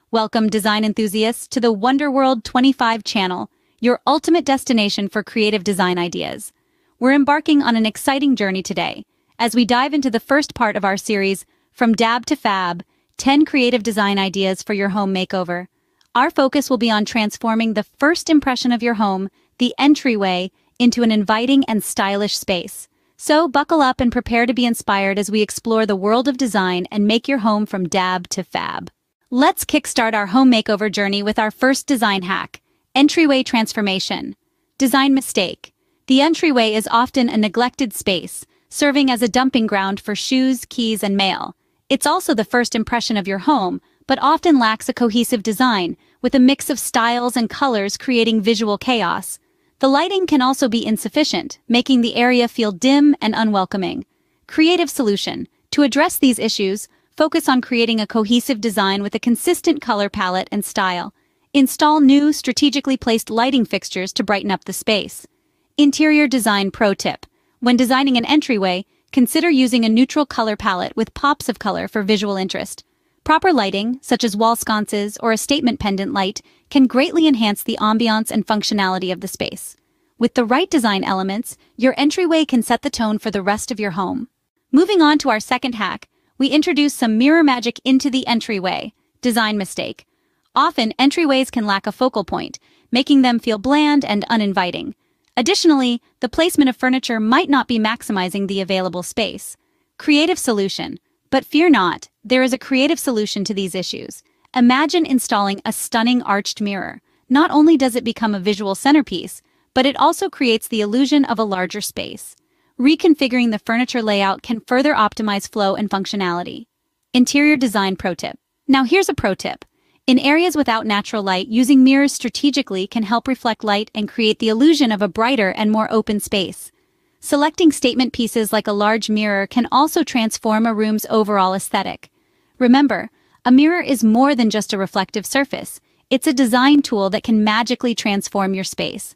Welcome, design enthusiasts, to the Wonderworld 25 channel, your ultimate destination for creative design ideas. We're embarking on an exciting journey today, as we dive into the first part of our series, From Dab to Fab, 10 creative design ideas for your home makeover. Our focus will be on transforming the first impression of your home, the entryway, into an inviting and stylish space. So buckle up and prepare to be inspired as we explore the world of design and make your home from dab to fab. Let's kickstart our home makeover journey with our first design hack, entryway transformation. Design mistake. The entryway is often a neglected space, serving as a dumping ground for shoes, keys, and mail. It's also the first impression of your home, but often lacks a cohesive design, with a mix of styles and colors creating visual chaos. The lighting can also be insufficient, making the area feel dim and unwelcoming. Creative solution. To address these issues, focus on creating a cohesive design with a consistent color palette and style. Install new, strategically placed lighting fixtures to brighten up the space. Interior design pro tip. When designing an entryway, consider using a neutral color palette with pops of color for visual interest. Proper lighting, such as wall sconces or a statement pendant light, can greatly enhance the ambiance and functionality of the space. With the right design elements, your entryway can set the tone for the rest of your home. Moving on to our second hack, we introduce some mirror magic into the entryway. Design mistake. Often, entryways can lack a focal point, making them feel bland and uninviting. Additionally, the placement of furniture might not be maximizing the available space. Creative solution. But fear not, there is a creative solution to these issues. Imagine installing a stunning arched mirror. Not only does it become a visual centerpiece, but it also creates the illusion of a larger space. Reconfiguring the furniture layout can further optimize flow and functionality. Interior design pro tip. Now here's a pro tip. In areas without natural light, using mirrors strategically can help reflect light and create the illusion of a brighter and more open space. Selecting statement pieces like a large mirror can also transform a room's overall aesthetic. Remember, a mirror is more than just a reflective surface. It's a design tool that can magically transform your space.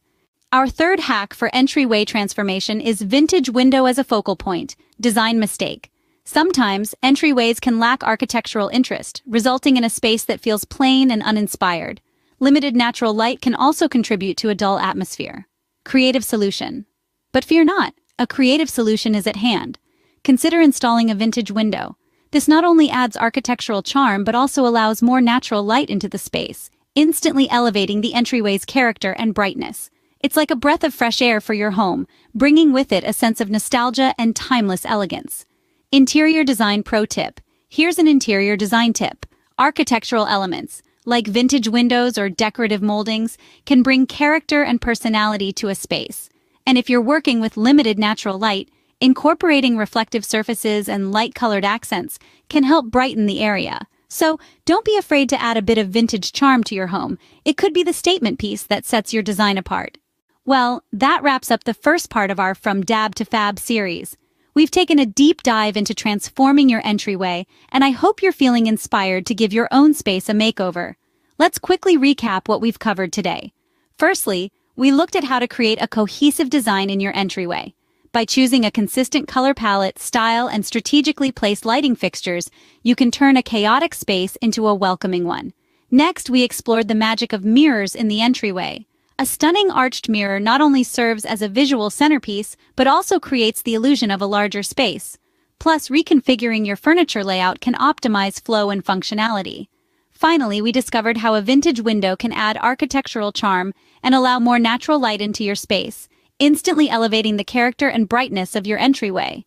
Our third hack for entryway transformation is vintage window as a focal point. Design mistake. Sometimes, entryways can lack architectural interest, resulting in a space that feels plain and uninspired. Limited natural light can also contribute to a dull atmosphere. Creative solution. But fear not, a creative solution is at hand. Consider installing a vintage window. This not only adds architectural charm but also allows more natural light into the space, instantly elevating the entryway's character and brightness. It's like a breath of fresh air for your home, bringing with it a sense of nostalgia and timeless elegance. Interior design pro tip. Here's an interior design tip. Architectural elements, like vintage windows or decorative moldings, can bring character and personality to a space. And if you're working with limited natural light, incorporating reflective surfaces and light-colored accents can help brighten the area. So, don't be afraid to add a bit of vintage charm to your home. It could be the statement piece that sets your design apart. Well, that wraps up the first part of our From Dab to Fab series. We've taken a deep dive into transforming your entryway, and I hope you're feeling inspired to give your own space a makeover. Let's quickly recap what we've covered today. Firstly, we looked at how to create a cohesive design in your entryway. By choosing a consistent color palette, style, and strategically placed lighting fixtures, you can turn a chaotic space into a welcoming one. Next, we explored the magic of mirrors in the entryway. A stunning arched mirror not only serves as a visual centerpiece, but also creates the illusion of a larger space. Plus, reconfiguring your furniture layout can optimize flow and functionality. Finally, we discovered how a vintage window can add architectural charm and allow more natural light into your space, instantly elevating the character and brightness of your entryway.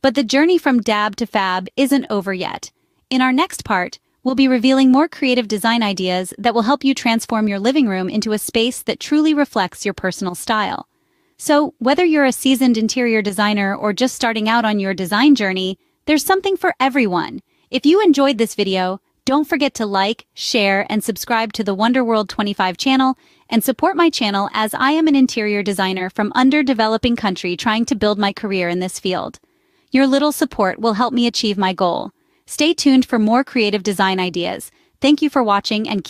But the journey from dab to fab isn't over yet. In our next part, we'll be revealing more creative design ideas that will help you transform your living room into a space that truly reflects your personal style. So, whether you're a seasoned interior designer or just starting out on your design journey, there's something for everyone. If you enjoyed this video, don't forget to like, share, and subscribe to the Wonderworld 25 channel, and support my channel as I am an interior designer from underdeveloping country trying to build my career in this field. Your little support will help me achieve my goal. Stay tuned for more creative design ideas. Thank you for watching and